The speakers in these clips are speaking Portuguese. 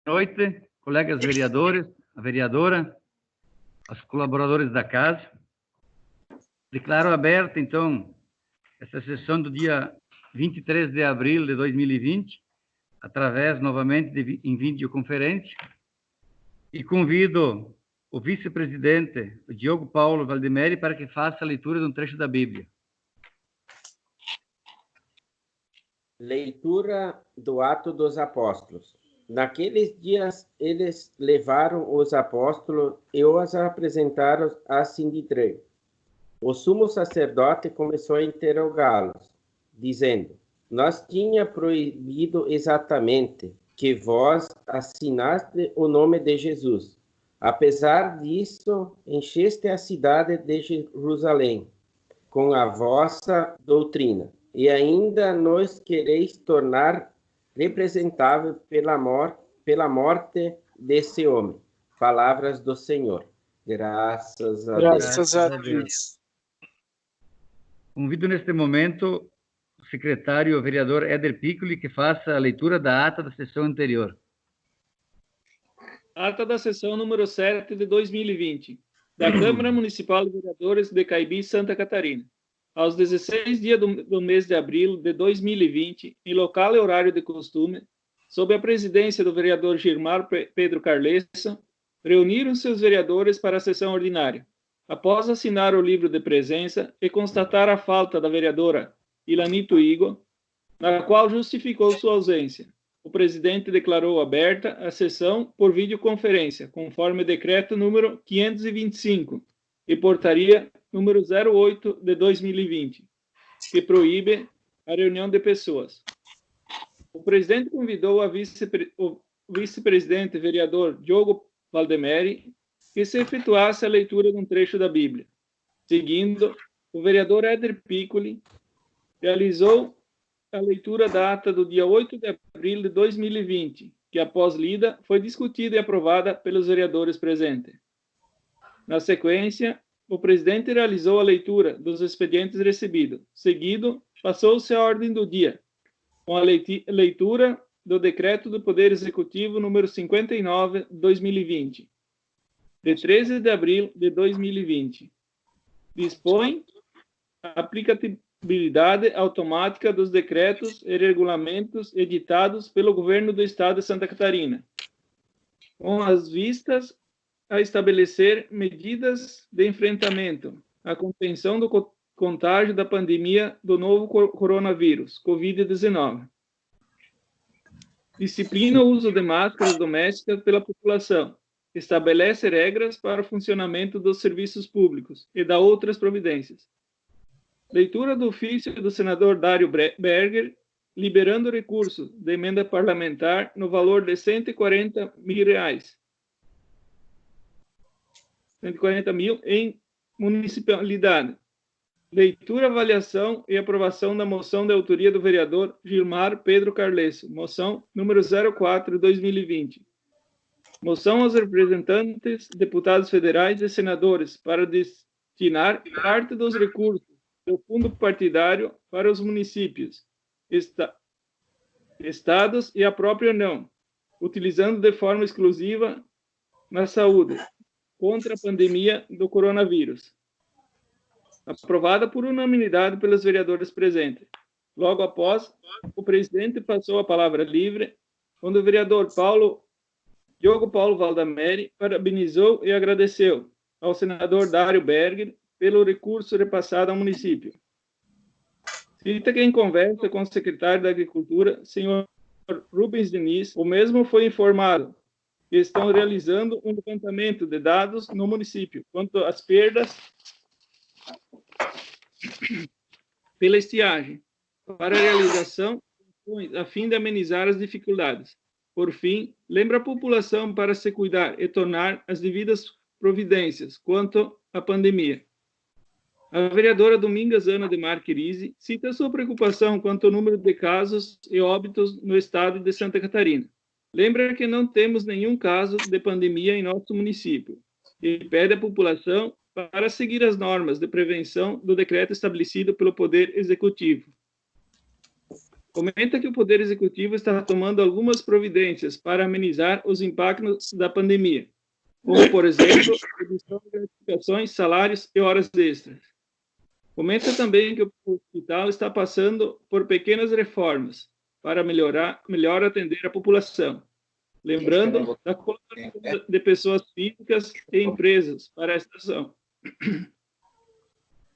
noite, colegas vereadores, a vereadora, os colaboradores da casa. Declaro aberta, então, essa sessão do dia 23 de abril de 2020, através, novamente, em videoconferência, e convido o vice-presidente, o Diogo Paulo Valdemeri, para que faça a leitura de um trecho da Bíblia. Leitura do Atos dos Apóstolos. Naqueles dias, eles levaram os apóstolos e os apresentaram a Sindidrei. O sumo sacerdote começou a interrogá-los, dizendo: Nós tinha proibido exatamente que vós assinaste o nome de Jesus. Apesar disso, encheste a cidade de Jerusalém com a vossa doutrina, e ainda nos quereis tornar representável pela morte desse homem. Palavras do Senhor. Graças a Deus. Graças a Deus. Convido neste momento o secretário, o vereador Éder Piccoli, que faça a leitura da ata da sessão anterior. Ata da sessão número 7 de 2020, da Câmara Municipal de Vereadores de Caibi, Santa Catarina. Aos 16 dias do mês de abril de 2020, em local e horário de costume, sob a presidência do vereador Gilmar Pedro Carlesso, reuniram-se os vereadores para a sessão ordinária. Após assinar o livro de presença e constatar a falta da vereadora Ilanito Igo, na qual justificou sua ausência, o presidente declarou aberta a sessão por videoconferência, conforme decreto número 525 e portaria número 08 de 2020, que proíbe a reunião de pessoas. O presidente convidou o vice-presidente vereador Diogo Valdemeri que se efetuasse a leitura de um trecho da Bíblia. Seguindo, o vereador Éder Piccoli realizou a leitura da ata do dia 8 de abril de 2020, que, após lida, foi discutida e aprovada pelos vereadores presentes. Na sequência, o presidente realizou a leitura dos expedientes recebidos. Seguido, passou-se a ordem do dia, com a leitura do Decreto do Poder Executivo número 59, 2020, de 13 de abril de 2020. Dispõe a aplicabilidade automática dos decretos e regulamentos editados pelo Governo do Estado de Santa Catarina, com as vistas a estabelecer medidas de enfrentamento à contenção do contágio da pandemia do novo coronavírus, Covid-19. Disciplina o uso de máscaras domésticas pela população. Estabelece regras para o funcionamento dos serviços públicos e dá outras providências. Leitura do ofício do senador Dário Berger, liberando recurso de emenda parlamentar no valor de R$140 mil. 140 mil em municipalidade. Leitura, avaliação e aprovação da moção de autoria do vereador Gilmar Pedro Carlesso, moção número 04 de 2020. Moção aos representantes, deputados federais e senadores para destinar parte dos recursos do fundo partidário para os municípios, estados e a própria União, utilizando de forma exclusiva na saúde, contra a pandemia do coronavírus. Aprovada por unanimidade pelos vereadores presentes. Logo após, o presidente passou a palavra livre, onde o vereador Diogo Paulo Valdemeri parabenizou e agradeceu ao senador Dário Berger pelo recurso repassado ao município. Cita que em conversa com o secretário da Agricultura, senhor Rubens Diniz, o mesmo foi informado que estão realizando um levantamento de dados no município quanto às perdas pela estiagem, para a realização a fim de amenizar as dificuldades. Por fim, lembra a população para se cuidar e tornar as devidas providências quanto à pandemia. A vereadora Domingas Ana de Marquerise cita sua preocupação quanto ao número de casos e óbitos no estado de Santa Catarina. Lembra que não temos nenhum caso de pandemia em nosso município e pede à população para seguir as normas de prevenção do decreto estabelecido pelo Poder Executivo. comenta que o Poder Executivo está tomando algumas providências para amenizar os impactos da pandemia, como, por exemplo, redução de gratificações, salários e horas extras. Comenta também que o hospital está passando por pequenas reformas para melhor atender a população, lembrando da colaboração de pessoas físicas e empresas para esta ação.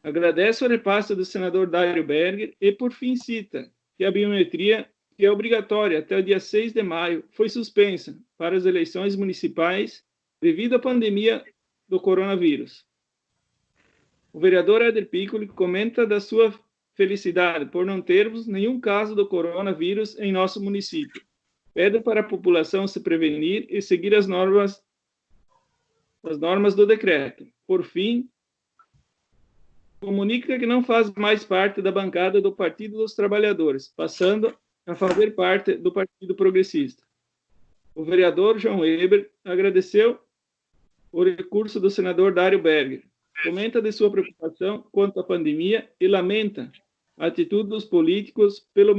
Agradece o repasse do senador Dário Berger e, por fim, cita que a biometria, que é obrigatória até o dia 6 de maio, foi suspensa para as eleições municipais devido à pandemia do coronavírus. O vereador Éder Piccoli comenta da sua felicidade por não termos nenhum caso do coronavírus em nosso município. Pede para a população se prevenir e seguir as normas do decreto. Por fim, comunica que não faz mais parte da bancada do Partido dos Trabalhadores, passando a fazer parte do Partido Progressista. O vereador João Weber agradeceu o recurso do senador Dário Berger. Comenta de sua preocupação quanto à pandemia e lamenta a atitude dos políticos pelo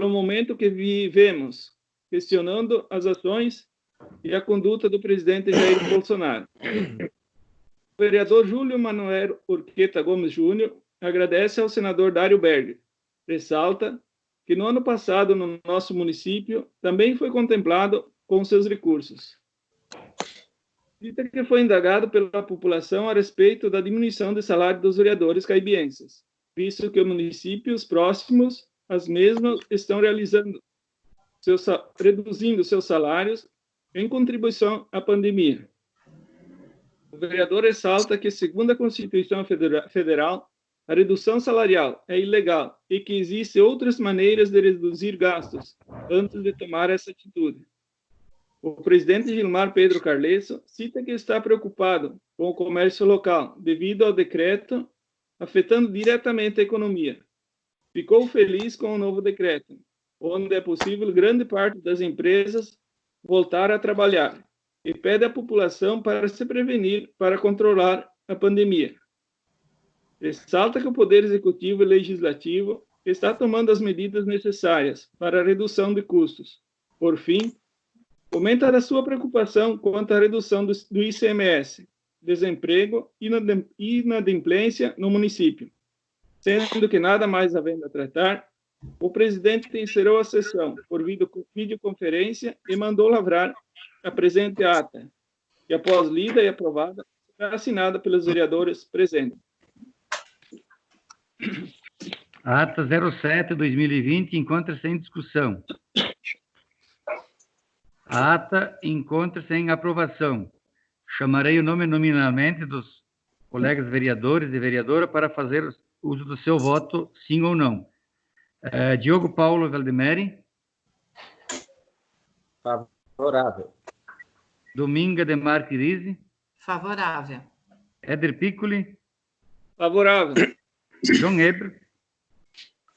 momento que vivemos, questionando as ações e a conduta do presidente Jair Bolsonaro. O vereador Júlio Manuel Urqueta Gomes Júnior agradece ao senador Dário Berger. Ressalta que no ano passado, no nosso município, também foi contemplado com seus recursos. Dita que foi indagado pela população a respeito da diminuição do salário dos vereadores caibienses, visto que os municípios próximos às mesmas estão reduzindo seus salários em contribuição à pandemia. O vereador ressalta que, segundo a Constituição Federal, a redução salarial é ilegal e que existem outras maneiras de reduzir gastos antes de tomar essa atitude. O presidente Gilmar Pedro Carlesso cita que está preocupado com o comércio local devido ao decreto afetando diretamente a economia. Ficou feliz com o novo decreto, onde é possível grande parte das empresas voltar a trabalhar, e pede à população para se prevenir para controlar a pandemia. Ressalta que o Poder Executivo e Legislativo está tomando as medidas necessárias para a redução de custos. Por fim, comenta da sua preocupação quanto à redução do ICMS, desemprego e inadimplência no município. Sendo que nada mais havendo a tratar, o presidente encerrou a sessão por videoconferência e mandou lavrar a presente ata, que após lida e aprovada, será assinada pelos vereadores presentes. A ata 07/2020 encontra-se em discussão. A ata encontra-se em aprovação. Chamarei o nome nominalmente dos colegas vereadores e vereadora para fazer uso do seu voto, sim ou não. Diogo Paulo Valdemeri. Favorável. Dominga de Marque Rizzi. Favorável. Éder Piccoli. Favorável. João Weber.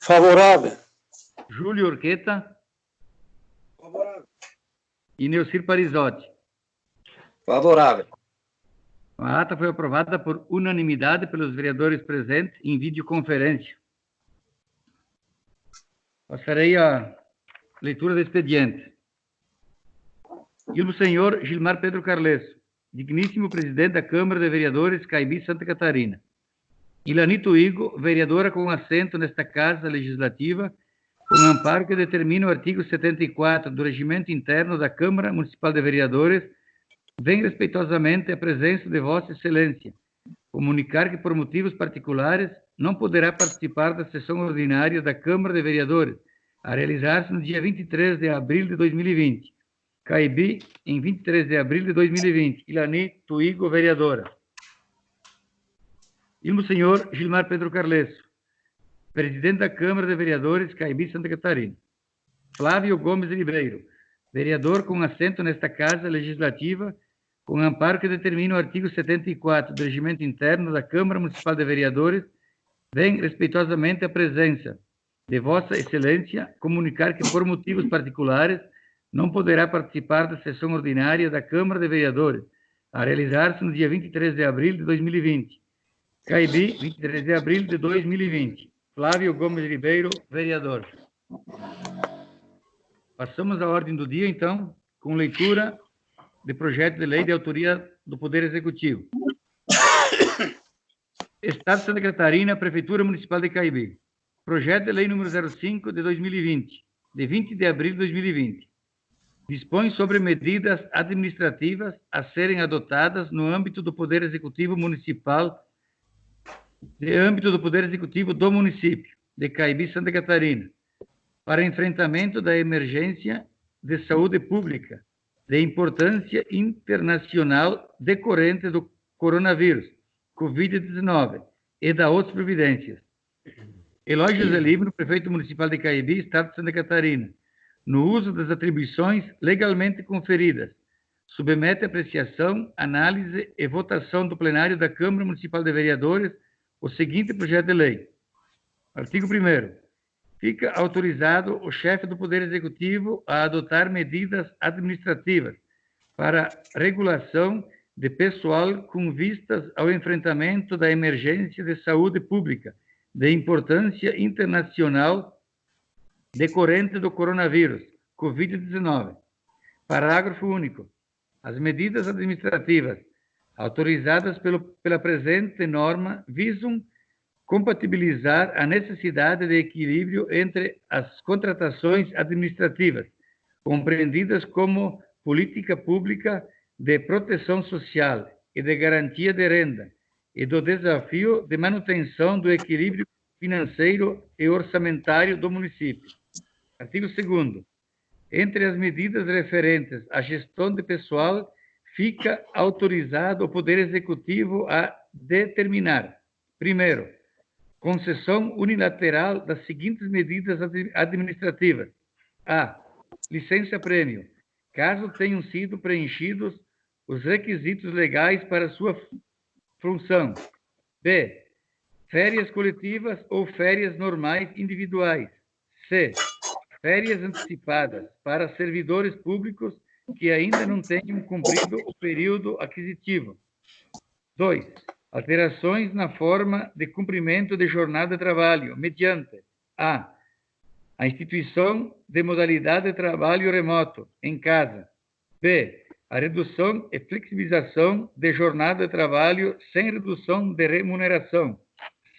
Favorável. Júlio Urqueta. Favorável. E Neucir Parizotti. Favorável. A ata foi aprovada por unanimidade pelos vereadores presentes em videoconferência. Passarei à leitura do expediente. Ilmo Senhor Gilmar Pedro Carlesso, digníssimo presidente da Câmara de Vereadores Caibi, Santa Catarina. Ilanito Igo, vereadora com assento nesta Casa Legislativa, com amparo que determina o artigo 74 do Regimento Interno da Câmara Municipal de Vereadores, vem respeitosamente a presença de Vossa Excelência, comunicar que por motivos particulares não poderá participar da sessão ordinária da Câmara de Vereadores, a realizar-se no dia 23 de abril de 2020. Caibi, em 23 de abril de 2020. Ilani Tuigo, vereadora. Ilmo Senhor Gilmar Pedro Carlesso, presidente da Câmara de Vereadores Caibi, Santa Catarina. Flávio Gomes Ribeiro, vereador com assento nesta Casa Legislativa, com amparo que determina o artigo 74 do Regimento Interno da Câmara Municipal de Vereadores, vem respeitosamente a presença de Vossa Excelência comunicar que, por motivos particulares, não poderá participar da sessão ordinária da Câmara de Vereadores, a realizar-se no dia 23 de abril de 2020. Caibi, 23 de abril de 2020. Flávio Gomes Ribeiro, vereador. Passamos à ordem do dia, então, com leitura de projeto de lei de autoria do Poder Executivo. Estado de Santa Catarina, Prefeitura Municipal de Caibi. Projeto de lei número 05 de 2020, de 20 de abril de 2020. Dispõe sobre medidas administrativas a serem adotadas no âmbito do Poder Executivo Municipal, do município de Caibi, Santa Catarina, para enfrentamento da emergência de saúde pública de importância internacional decorrente do coronavírus, Covid-19, e da outras providências. Eloy José Libno, prefeito municipal de Caibi, Estado de Santa Catarina, no uso das atribuições legalmente conferidas, submete a apreciação, análise e votação do plenário da Câmara Municipal de Vereadores o seguinte projeto de lei. Artigo 1º. Fica autorizado o chefe do Poder Executivo a adotar medidas administrativas para regulação de pessoal com vistas ao enfrentamento da emergência de saúde pública de importância internacional decorrente do coronavírus, Covid-19. Parágrafo único. As medidas administrativas autorizadas pela presente norma visam compatibilizar a necessidade de equilíbrio entre as contratações administrativas, compreendidas como política pública de proteção social e de garantia de renda, e do desafio de manutenção do equilíbrio financeiro e orçamentário do município. Artigo 2º. Entre as medidas referentes à gestão de pessoal, fica autorizado o Poder Executivo a determinar, primeiro, concessão unilateral das seguintes medidas administrativas. A. Licença-prêmio, caso tenham sido preenchidos os requisitos legais para sua função. B. Férias coletivas ou férias normais individuais. C. Férias antecipadas para servidores públicos que ainda não tenham cumprido o período aquisitivo. 2. Alterações na forma de cumprimento de jornada de trabalho, mediante a instituição de modalidade de trabalho remoto, em casa. B. A redução e flexibilização de jornada de trabalho sem redução de remuneração.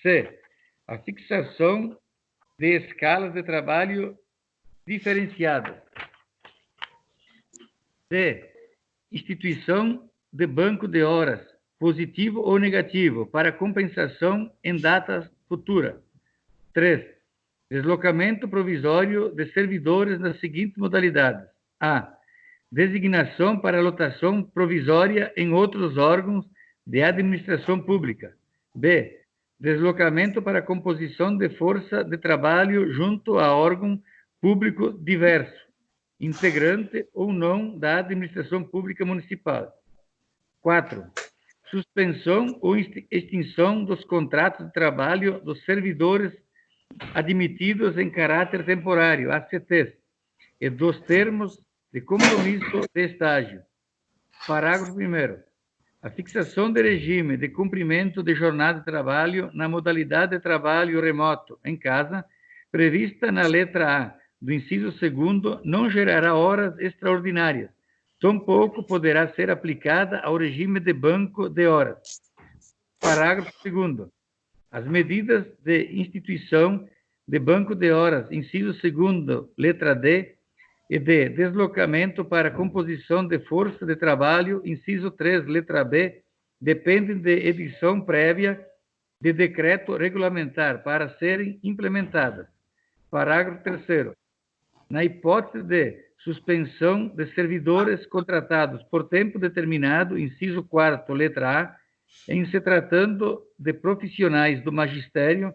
C. A fixação de escalas de trabalho diferenciadas. D. Instituição de banco de horas, positivo ou negativo, para compensação em datas futuras. 3. Deslocamento provisório de servidores nas seguintes modalidades. A. Designação para lotação provisória em outros órgãos de administração pública. B. Deslocamento para composição de força de trabalho junto a órgão público diverso, integrante ou não da administração pública municipal. 4. Suspensão ou extinção dos contratos de trabalho dos servidores admitidos em caráter temporário, ACTs, e dos termos de compromisso de estágio. Parágrafo 1º. A fixação de regime de cumprimento de jornada de trabalho na modalidade de trabalho remoto em casa, prevista na letra A do inciso 2º, não gerará horas extraordinárias, tampouco poderá ser aplicada ao regime de banco de horas. Parágrafo 2º. As medidas de instituição de banco de horas, inciso 2º, letra D, e de deslocamento para composição de força de trabalho, inciso 3, letra B, dependem de edição prévia de decreto regulamentar para serem implementadas. Parágrafo 3º. Na hipótese de suspensão de servidores contratados por tempo determinado, inciso 4º, letra A, em se tratando de profissionais do magistério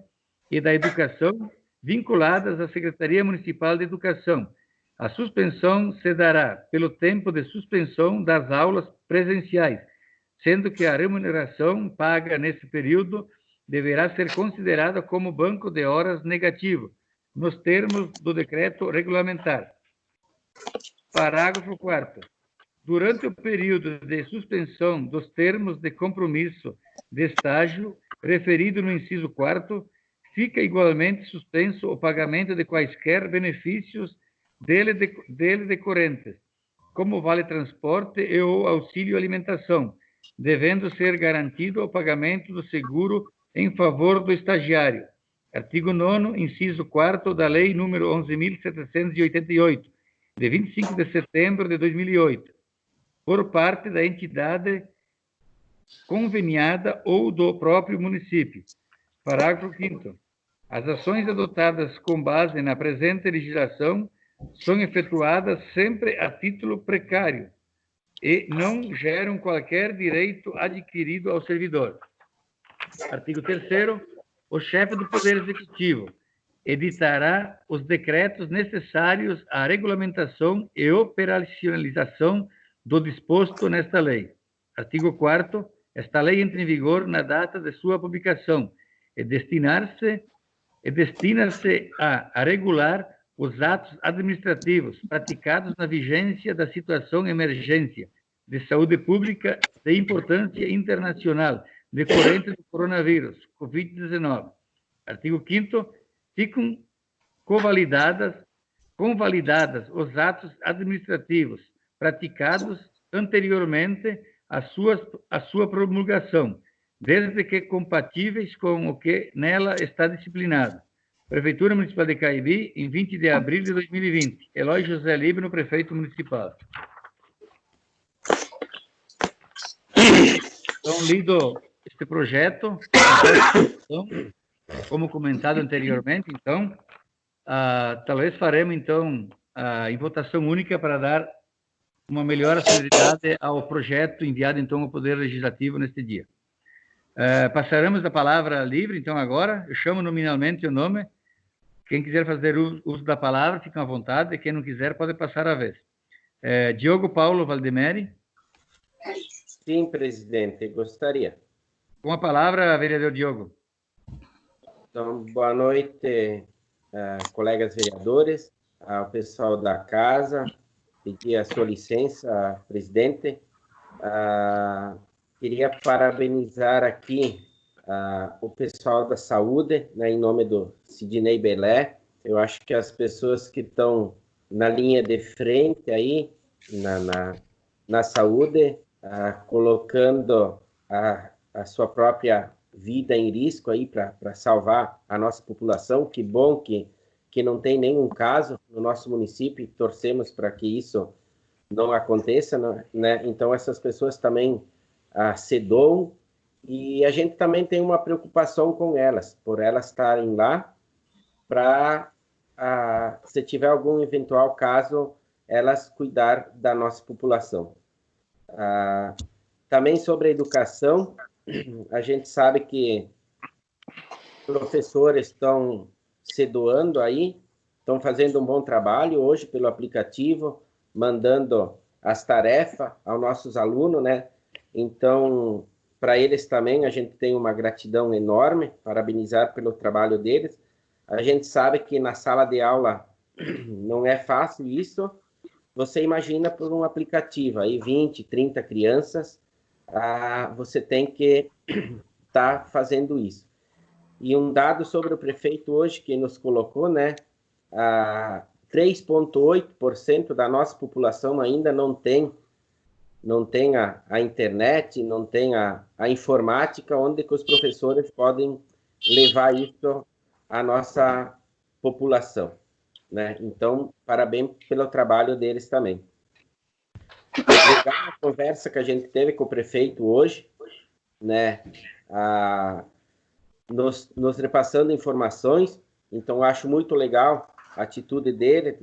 e da educação vinculadas à Secretaria Municipal de Educação, a suspensão se dará pelo tempo de suspensão das aulas presenciais, sendo que a remuneração paga nesse período deverá ser considerada como banco de horas negativo, nos termos do decreto regulamentar. Parágrafo 4º. Durante o período de suspensão dos termos de compromisso de estágio referido no inciso 4º, fica igualmente suspenso o pagamento de quaisquer benefícios dele decorrentes, como vale transporte e ou auxílio alimentação, devendo ser garantido o pagamento do seguro em favor do estagiário. Artigo 9º, inciso 4º da Lei número 11.788, de 25 de setembro de 2008, por parte da entidade conveniada ou do próprio município. Parágrafo 5º. As ações adotadas com base na presente legislação são efetuadas sempre a título precário e não geram qualquer direito adquirido ao servidor. Artigo 3º. O chefe do Poder Executivo editará os decretos necessários à regulamentação e operacionalização do disposto nesta lei. Artigo 4º. Esta lei entra em vigor na data de sua publicação e destina-se a regular os atos administrativos praticados na vigência da situação de emergência de saúde pública de importância internacional decorrente do coronavírus, Covid-19. Artigo 5º. Ficam convalidadas os atos administrativos praticados anteriormente à sua promulgação, desde que compatíveis com o que nela está disciplinado. Prefeitura Municipal de Caibi, em 20 de abril de 2020. Eloy José Líbano, prefeito municipal. Então, lido este projeto, como comentado anteriormente, então, talvez faremos, então, em votação única para dar uma melhor celeridade ao projeto enviado, então, ao Poder Legislativo neste dia. Passaremos a palavra livre, então, agora. Eu chamo nominalmente o nome. Quem quiser fazer uso da palavra, fica à vontade. Quem não quiser, pode passar a vez. Diogo Paulo Valdemeri. Sim, presidente, gostaria. Com a palavra, vereador Diogo. Então, boa noite, colegas vereadores, ao pessoal da casa. Pedir a sua licença, presidente. Queria parabenizar aqui o pessoal da saúde, né, em nome do Sidney Belé. Eu acho que as pessoas que estão na linha de frente aí, na saúde, colocando a sua própria vida em risco aí para salvar a nossa população. Que bom que não tem nenhum caso no nosso município e torcemos para que isso não aconteça, né? Então, essas pessoas também se doam e a gente também tem uma preocupação com elas, por elas estarem lá para, se tiver algum eventual caso, elas cuidar da nossa população. Também sobre a educação, a gente sabe que professores estão se doando aí, estão fazendo um bom trabalho hoje pelo aplicativo, mandando as tarefas aos nossos alunos, né? Então, para eles também, a gente tem uma gratidão enorme, parabenizar pelo trabalho deles. A gente sabe que na sala de aula não é fácil isso. Você imagina por um aplicativo, aí 20, 30 crianças, você tem que estar fazendo isso. E um dado sobre o prefeito hoje que nos colocou, né? 3,8% da nossa população ainda não tem a internet, não tem a informática, onde que os professores podem levar isso à nossa população, né? Então, parabéns pelo trabalho deles também. Legal a conversa que a gente teve com o prefeito hoje, né? Nos repassando informações. Então, acho muito legal a atitude dele,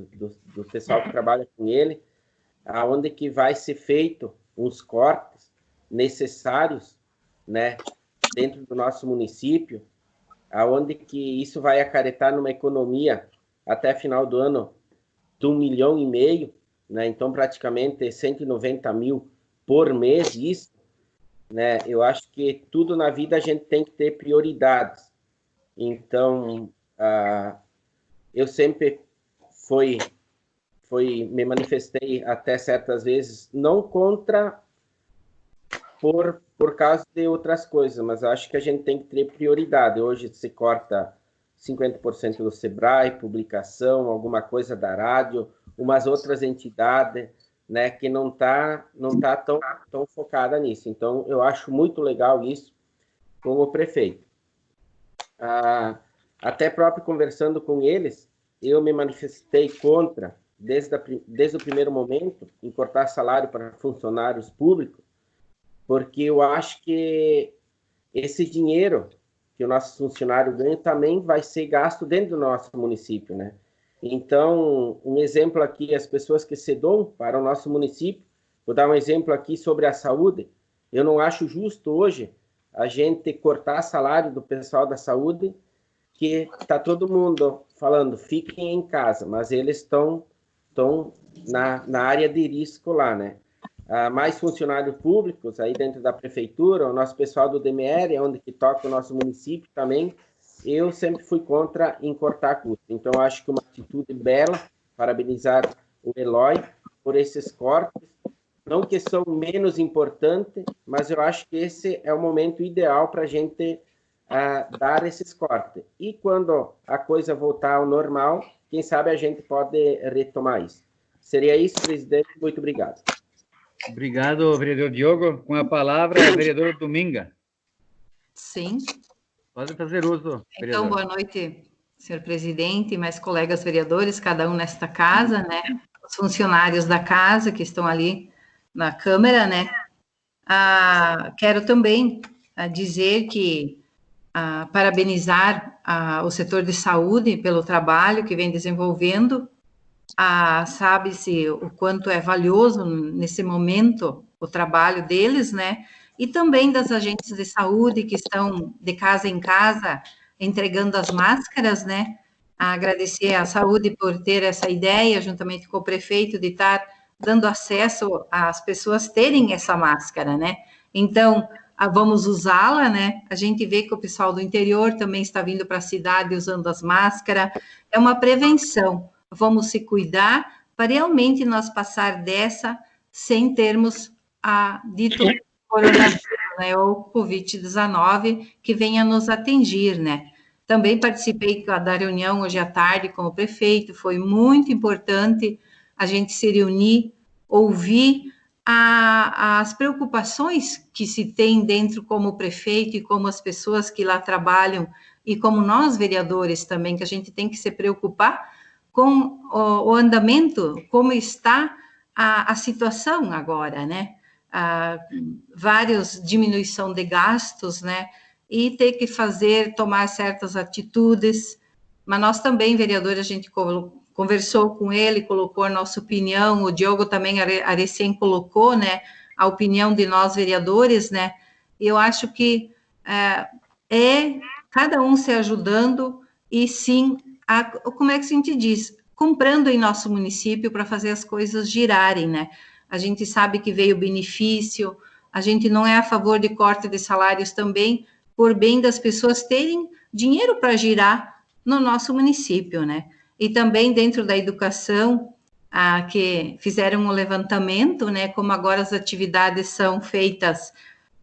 do pessoal que trabalha com ele, aonde que vai ser feito uns cortes necessários, né, dentro do nosso município, aonde que isso vai acarretar numa economia até final do ano de 1,5 milhão, né? Então praticamente 190 mil por mês. Isso, né? Eu acho que tudo na vida a gente tem que ter prioridades. Então, eu sempre me manifestei até certas vezes não contra por causa de outras coisas, mas acho que a gente tem que ter prioridade. Hoje se corta 50% do Sebrae, publicação, alguma coisa da rádio, umas outras entidades, né, que não tá tão focada nisso. Então, eu acho muito legal isso com o prefeito. Até próprio conversando com eles, eu me manifestei contra, desde o primeiro momento, em cortar salário para funcionários públicos, porque eu acho que esse dinheiro que o nosso funcionário ganha também vai ser gasto dentro do nosso município, né? Então, um exemplo aqui, as pessoas que se doam para o nosso município, vou dar um exemplo aqui sobre a saúde. Eu não acho justo hoje a gente cortar salário do pessoal da saúde, que está todo mundo falando, fiquem em casa, mas eles estão na área de risco lá, né? Mais funcionários públicos aí dentro da prefeitura, o nosso pessoal do DMR, onde que toca o nosso município também, eu sempre fui contra em cortar custos. Então, acho que uma atitude bela, parabenizar o Eloy por esses cortes, não que são menos importantes, mas eu acho que esse é o momento ideal para a gente dar esses cortes. E quando a coisa voltar ao normal, quem sabe a gente pode retomar isso. Seria isso, presidente. Muito obrigado. Obrigado, vereador Diogo. Com a palavra, a vereadora Dominga. Sim. Pode fazer uso, vereador. Então, boa noite, senhor presidente, mais colegas vereadores, cada um nesta casa, né? Os funcionários da casa que estão ali na Câmara, né? Quero também dizer que parabenizar o setor de saúde pelo trabalho que vem desenvolvendo. Sabe-se o quanto é valioso nesse momento o trabalho deles, né? E também das agentes de saúde que estão de casa em casa entregando as máscaras, né? Agradecer à saúde por ter essa ideia, juntamente com o prefeito, de estar dando acesso às pessoas terem essa máscara, né? Então, vamos usá-la, né? A gente vê que o pessoal do interior também está vindo para a cidade usando as máscaras. É uma prevenção. Vamos se cuidar para realmente nós passar dessa sem termos dito coronavírus, né, ou Covid-19, que venha nos atingir, né? Também participei da reunião hoje à tarde com o prefeito, foi muito importante a gente se reunir, ouvir as preocupações que se tem dentro como prefeito e como as pessoas que lá trabalham, e como nós, vereadores, também, que a gente tem que se preocupar com o andamento, como está a situação agora, né? Vários diminuição de gastos, né? E ter que tomar certas atitudes. Mas nós também, vereadores, a gente conversou com ele, colocou a nossa opinião, o Diogo também recém colocou, né? A opinião de nós, vereadores, né? Eu acho que cada um se ajudando e sim, como é que a gente diz? Comprando em nosso município para fazer as coisas girarem, né? A gente sabe que veio benefício, a gente não é a favor de corte de salários também, por bem das pessoas terem dinheiro para girar no nosso município, né? E também dentro da educação, que fizeram um levantamento, né? Como agora as atividades são feitas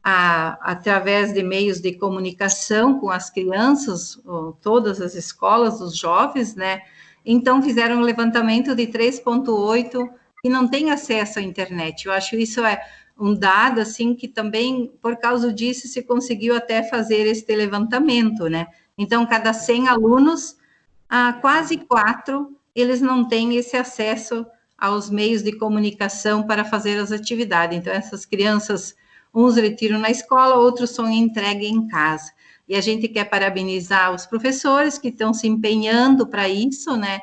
através de meios de comunicação com as crianças, todas as escolas, os jovens, né? Então, fizeram um levantamento de 3,8 que não tem acesso à internet. Eu acho isso um dado, assim, que também, por causa disso, se conseguiu até fazer este levantamento, né? Então, cada 100 alunos, quase 4, eles não têm esse acesso aos meios de comunicação para fazer as atividades. Então, essas crianças, uns retiram na escola, outros são entregues em casa. E a gente quer parabenizar os professores que estão se empenhando para isso, né?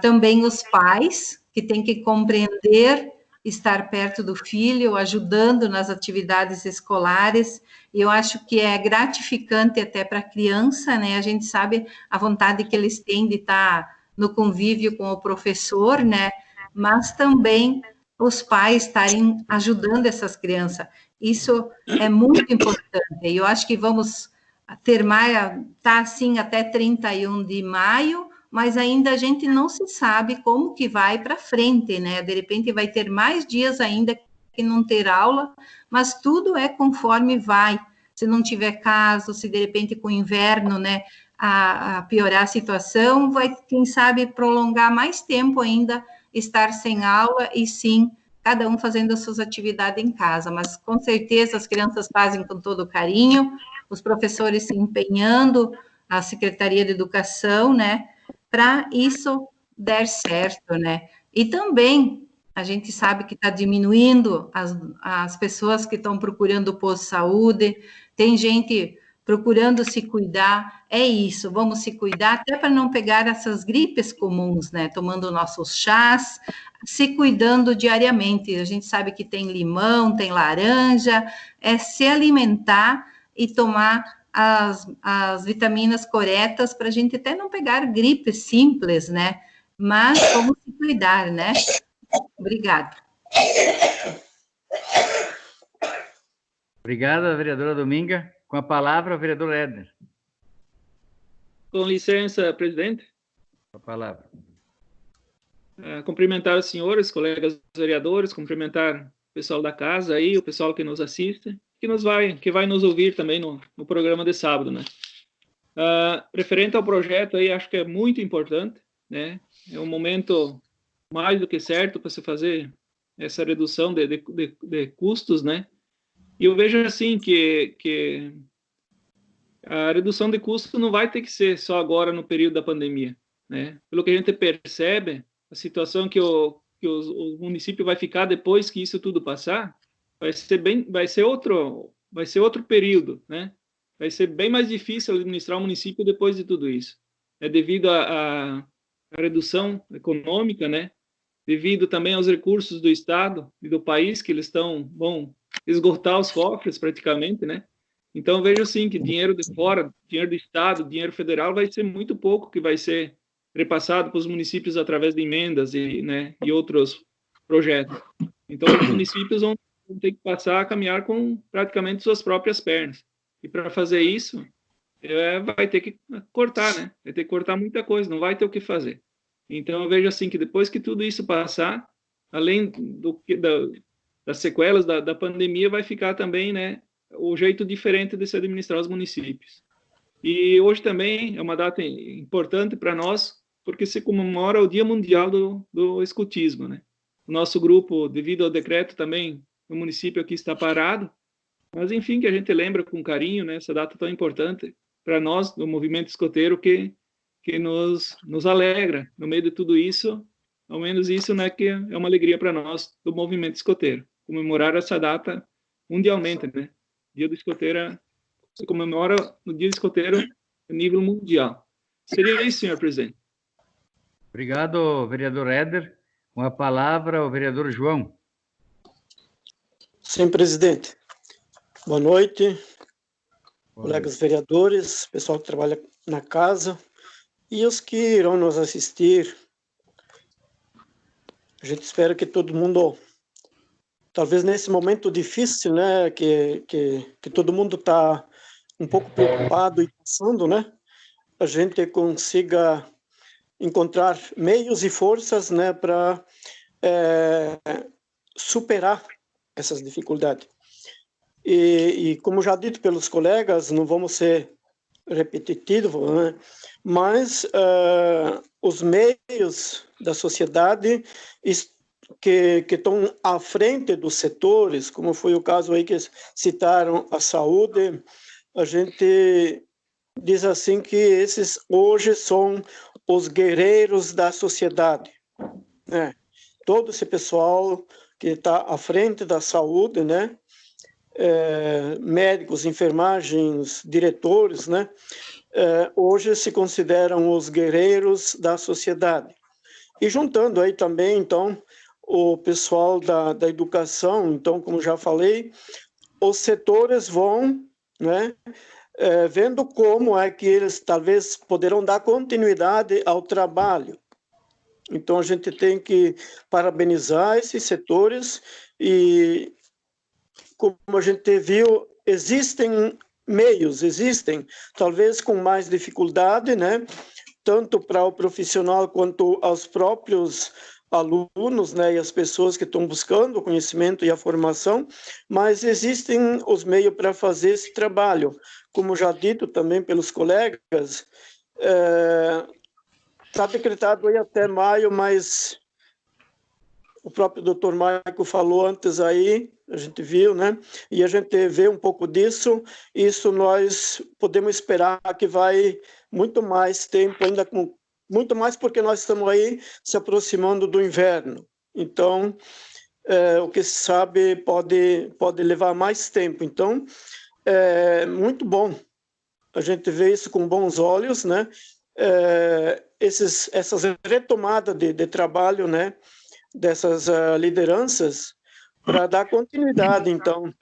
Também os pais, que têm que compreender, estar perto do filho, ajudando nas atividades escolares. E eu acho que é gratificante até para a criança, né? A gente sabe a vontade que eles têm de estar no convívio com o professor, né? Mas também os pais estarem ajudando essas crianças. Isso é muito importante. E eu acho que vamos ter tá assim até 31 de maio, mas ainda a gente não se sabe como que vai para frente, né? De repente vai ter mais dias ainda que não ter aula, mas tudo é conforme vai. se não tiver caso, se de repente com o inverno, né, a piorar a situação, vai, quem sabe, prolongar mais tempo ainda estar sem aula e sim, cada um fazendo as suas atividades em casa, mas com certeza as crianças fazem com todo carinho, os professores se empenhando, a Secretaria de Educação, né, para isso der certo, né, e também a gente sabe que está diminuindo as pessoas que estão procurando o posto de saúde, tem gente procurando se cuidar, é isso, vamos se cuidar até para não pegar essas gripes comuns, né, tomando nossos chás, se cuidando diariamente, a gente sabe que tem limão, tem laranja, é se alimentar e tomar as vitaminas corretas para a gente até não pegar gripe simples, né, mas vamos se cuidar, né. Obrigada. Obrigado, vereadora Dominga. Com a palavra, o vereador Éder. Com licença, presidente. Com a palavra. Cumprimentar os senhores, colegas vereadores, cumprimentar o pessoal da casa aí, o pessoal que nos assiste, que vai nos ouvir também no programa de sábado, né? Referente ao projeto aí, acho que é muito importante, né? É um momento mais do que certo para se fazer essa redução de custos, né? E eu vejo assim que a redução de custo não vai ter que ser só agora no período da pandemia, né? Pelo que a gente percebe, a situação que o município vai ficar depois que isso tudo passar, vai ser outro período, né? Vai ser bem mais difícil administrar o município depois de tudo isso. É devido à redução econômica, né? Devido também aos recursos do Estado e do país, que eles vão esgotar os cofres praticamente, né? Então, eu vejo assim que dinheiro de fora, dinheiro do Estado, dinheiro federal, vai ser muito pouco que vai ser repassado para os municípios através de emendas e outros projetos. Então, os municípios vão ter que passar a caminhar com praticamente suas próprias pernas. E para fazer isso, vai ter que cortar, né? Vai ter que cortar muita coisa, não vai ter o que fazer. Então, eu vejo assim que depois que tudo isso passar, além das sequelas da pandemia, vai ficar também, né, o jeito diferente de se administrar os municípios. E hoje também é uma data importante para nós, porque se comemora o Dia Mundial do Escotismo, né? O nosso grupo, devido ao decreto também, o município aqui está parado, mas enfim, que a gente lembra com carinho, né, essa data tão importante para nós, do movimento escoteiro, que nos alegra no meio de tudo isso, ao menos isso, né, que é uma alegria para nós do movimento escoteiro, comemorar essa data mundialmente, né? Dia do Escoteiro se comemora no Dia do Escoteiro a nível mundial. Seria isso, senhor presidente. Obrigado, vereador Éder. Com a palavra, o vereador João. Sim, presidente. Boa noite, colegas vereadores, pessoal que trabalha na casa e os que irão nos assistir. A gente espera que todo mundo, talvez nesse momento difícil, né, que todo mundo está um pouco preocupado e passando, né, a gente consiga encontrar meios e forças, né, para superar essas dificuldades. E como já dito pelos colegas, não vamos ser repetitivos, né, mas os meios da sociedade que estão à frente dos setores, como foi o caso aí que citaram a saúde, a gente diz assim que esses hoje são os guerreiros da sociedade, né? Todo esse pessoal que está à frente da saúde, né? Médicos, enfermagens, diretores, né? Hoje se consideram os guerreiros da sociedade. E juntando aí também, então, o pessoal da educação, então, como já falei, os setores vão, né, vendo como é que eles talvez poderão dar continuidade ao trabalho. Então, a gente tem que parabenizar esses setores e, como a gente viu, existem meios, talvez com mais dificuldade, né, tanto para o profissional quanto aos próprios alunos, né, e as pessoas que estão buscando o conhecimento e a formação, mas existem os meios para fazer esse trabalho. Como já dito também pelos colegas, está decretado aí até maio, mas o próprio doutor Maico falou antes aí, a gente viu, né? E a gente vê um pouco disso, isso nós podemos esperar que vai muito mais tempo, ainda com muito mais porque nós estamos aí se aproximando do inverno. Então, o que se sabe pode levar mais tempo. Então, é muito bom a gente ver isso com bons olhos, né? Essas retomadas de trabalho, né? Dessas lideranças para dar continuidade, então,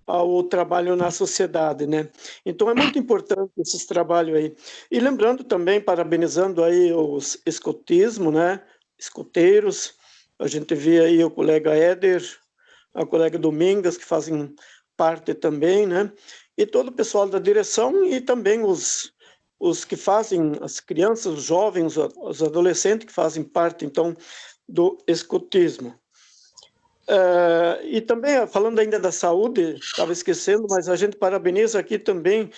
ao trabalho na sociedade, né? Então, é muito importante esses trabalhos aí. E lembrando também, parabenizando aí os escotismo, né? Escoteiros, a gente vê aí o colega Éder, a colega Domingas, que fazem parte também, né? E todo o pessoal da direção e também os que fazem, as crianças, os jovens, os adolescentes que fazem parte, então, do escotismo. E também, falando ainda da saúde, estava esquecendo, mas a gente parabeniza aqui também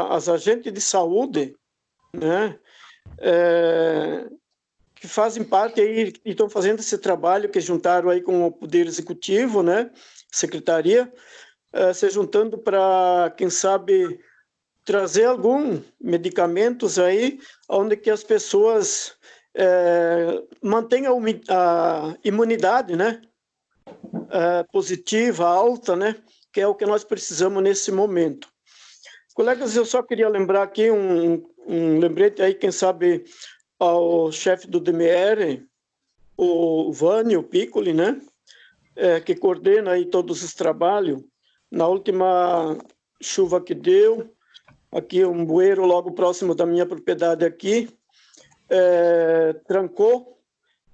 as agentes de saúde, né, que fazem parte aí, e estão fazendo esse trabalho, que juntaram aí com o Poder Executivo, né, Secretaria, se juntando para, quem sabe, trazer alguns medicamentos aí, onde que as pessoas mantenham a imunidade, né, positiva, alta, né, que é o que nós precisamos nesse momento. Colegas, eu só queria lembrar aqui um lembrete aí, quem sabe, ao chefe do DMR, o Vânio Piccoli, né, que coordena aí todos os trabalhos. Na última chuva que deu, aqui um bueiro logo próximo da minha propriedade aqui, trancou,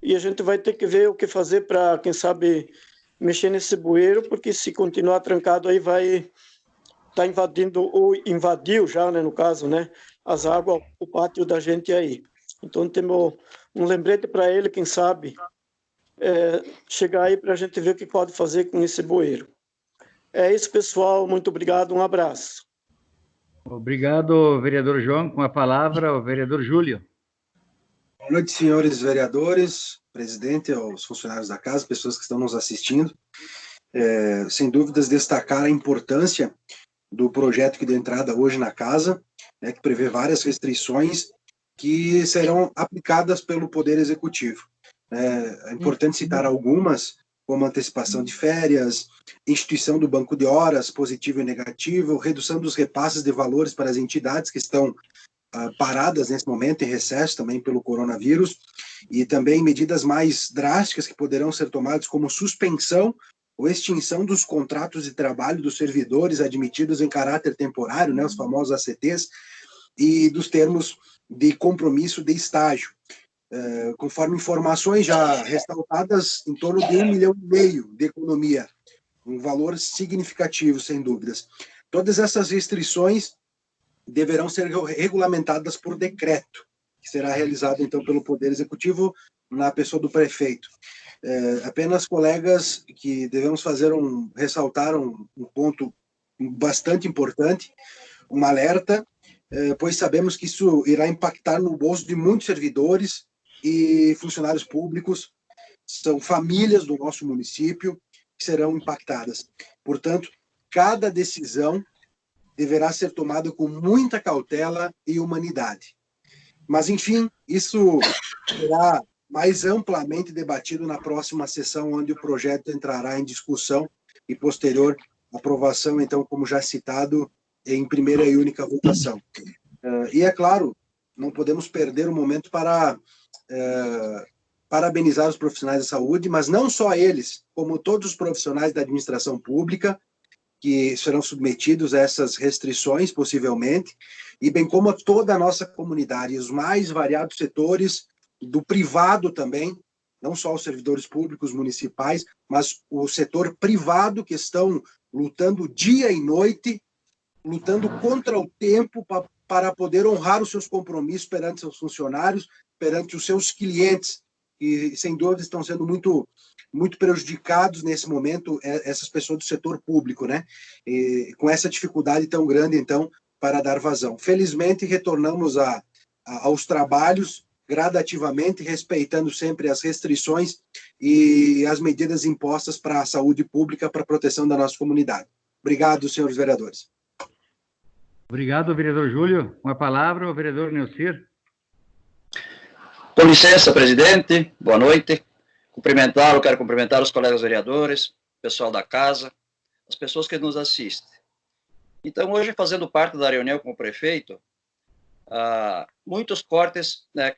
e a gente vai ter que ver o que fazer para, quem sabe, mexer nesse bueiro, porque se continuar trancado aí vai estar invadindo, ou invadiu já, né, no caso, né, as águas, o pátio da gente aí. Então temos um lembrete para ele, quem sabe, chegar aí para a gente ver o que pode fazer com esse bueiro. É isso, pessoal, muito obrigado, um abraço. Obrigado, vereador João. Com a palavra, o vereador Júlio. Boa noite, senhores vereadores, presidente, aos funcionários da casa, pessoas que estão nos assistindo. Sem dúvidas, destacar a importância do projeto que deu entrada hoje na casa, né, que prevê várias restrições que serão aplicadas pelo Poder Executivo. É importante citar algumas, como antecipação de férias, instituição do banco de horas, positivo e negativo, redução dos repasses de valores para as entidades que estão paradas nesse momento, em recesso também pelo coronavírus, e também medidas mais drásticas que poderão ser tomadas, como suspensão ou extinção dos contratos de trabalho dos servidores admitidos em caráter temporário, né, os famosos ACTs, e dos termos de compromisso de estágio. Conforme informações já ressaltadas, em torno de 1,5 milhão de economia, um valor significativo, sem dúvidas. Todas essas restrições deverão ser regulamentadas por decreto, que será realizado, então, pelo Poder Executivo na pessoa do prefeito. Apenas, colegas, que devemos ressaltar um ponto bastante importante, um alerta, pois sabemos que isso irá impactar no bolso de muitos servidores e funcionários públicos, são famílias do nosso município que serão impactadas. Portanto, cada decisão deverá ser tomada com muita cautela e humanidade. Mas, enfim, isso será mais amplamente debatido na próxima sessão, onde o projeto entrará em discussão e posterior aprovação, então, como já citado, em primeira e única votação. E, é claro, não podemos perder o momento para parabenizar os profissionais da saúde, mas não só eles, como todos os profissionais da administração pública, que serão submetidos a essas restrições, possivelmente, e bem como toda a nossa comunidade, os mais variados setores do privado também, não só os servidores públicos municipais, mas o setor privado, que estão lutando dia e noite, lutando contra o tempo para poder honrar os seus compromissos perante seus funcionários, perante os seus clientes, e sem dúvida estão sendo muito prejudicados nesse momento, essas pessoas do setor público, né? E com essa dificuldade tão grande, então, para dar vazão. Felizmente, retornamos aos trabalhos gradativamente, respeitando sempre as restrições e as medidas impostas para a saúde pública, para a proteção da nossa comunidade. Obrigado, senhores vereadores. Obrigado, vereador Júlio. Com a palavra, o vereador Neucir. Com licença, presidente. Boa noite. Quero cumprimentar os colegas vereadores, pessoal da casa, as pessoas que nos assistem. Então, hoje, fazendo parte da reunião com o prefeito, muitos cortes, né,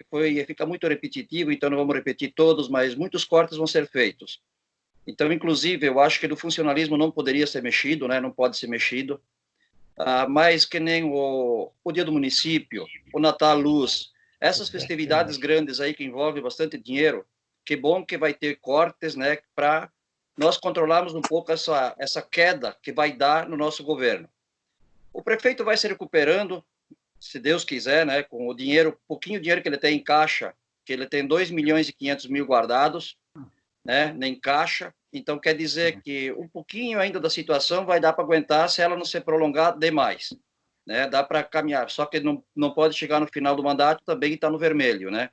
fica muito repetitivo, então não vamos repetir todos, mas muitos cortes vão ser feitos. Então, inclusive, eu acho que do funcionalismo não poderia ser mexido, né, não pode ser mexido, mas que nem o Dia do Município, o Natal Luz, essas festividades grandes aí que envolvem bastante dinheiro, que bom que vai ter cortes, né, para nós controlarmos um pouco essa queda que vai dar no nosso governo. O prefeito vai se recuperando, se Deus quiser, né, com o dinheiro, pouquinho dinheiro que ele tem em caixa, que ele tem 2.500.000 guardados, né, em caixa. Então, quer dizer que um pouquinho ainda da situação vai dar para aguentar se ela não se prolongar demais, né, dá para caminhar. Só que não pode chegar no final do mandato também e estar no vermelho, né.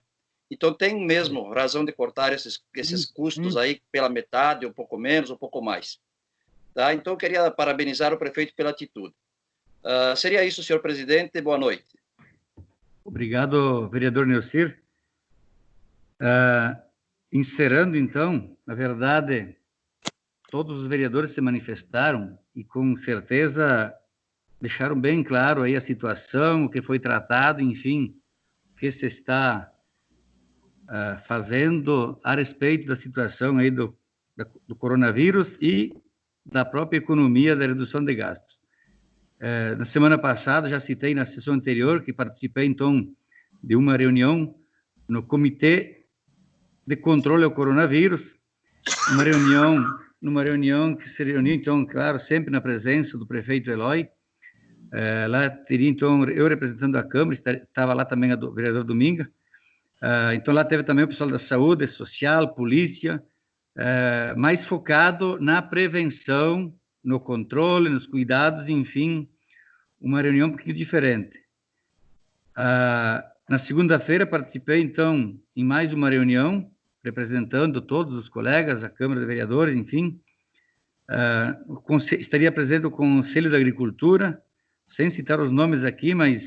Então, tem mesmo razão de cortar esses custos aí pela metade, um pouco menos, um pouco mais. Tá? Então, eu queria parabenizar o prefeito pela atitude. Seria isso, senhor presidente. Boa noite. Obrigado, vereador Neucir. Encerrando, então, na verdade, todos os vereadores se manifestaram e, com certeza, deixaram bem claro aí a situação, o que foi tratado, enfim, o que se está fazendo a respeito da situação aí do coronavírus e da própria economia, da redução de gastos. Na semana passada, já citei na sessão anterior, que participei, então, de uma reunião no Comitê de Controle ao Coronavírus, numa reunião que se reuniu, então, claro, sempre na presença do prefeito Eloy. Lá teria, então, eu representando a Câmara, estava lá também o vereador Dominga. Então, lá teve também o pessoal da saúde, social, polícia, mais focado na prevenção, no controle, nos cuidados, enfim, uma reunião um pouquinho diferente. Na segunda-feira, participei, então, em mais uma reunião, representando todos os colegas, a Câmara de Vereadores, enfim. Estaria presente o Conselho da Agricultura, sem citar os nomes aqui, mas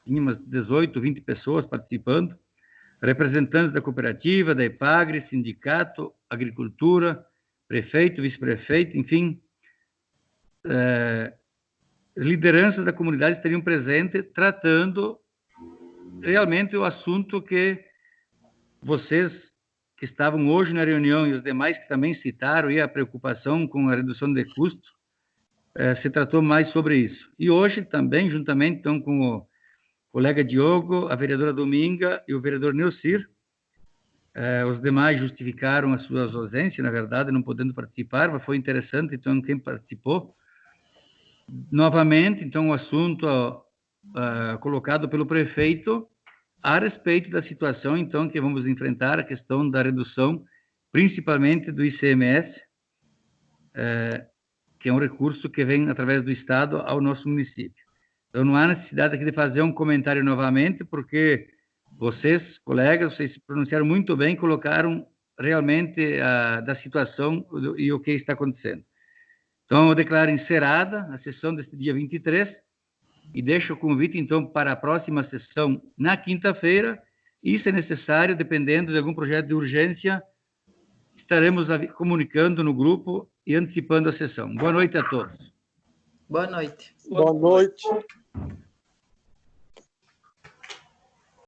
tinha umas 18, 20 pessoas participando, representantes da cooperativa, da EPAGRE, sindicato, agricultura, prefeito, vice-prefeito, enfim, lideranças da comunidade estariam presentes tratando realmente o assunto que vocês que estavam hoje na reunião e os demais que também citaram e a preocupação com a redução de custos, se tratou mais sobre isso. E hoje também, juntamente então, com o colega Diogo, a vereadora Dominga e o vereador Neucir, os demais justificaram as suas ausências, na verdade, não podendo participar, mas foi interessante, então, quem participou. Novamente, então, o assunto colocado pelo prefeito a respeito da situação, então, que vamos enfrentar, a questão da redução, principalmente do ICMS, que é um recurso que vem através do Estado ao nosso município. Então, não há necessidade aqui de fazer um comentário novamente, porque vocês, colegas, vocês se pronunciaram muito bem, colocaram realmente da situação e o que está acontecendo. Então, eu declaro encerrada a sessão deste dia 23 e deixo o convite, então, para a próxima sessão na quinta-feira e, se necessário, dependendo de algum projeto de urgência, estaremos comunicando no grupo e antecipando a sessão. Boa noite a todos. Boa noite. Boa noite.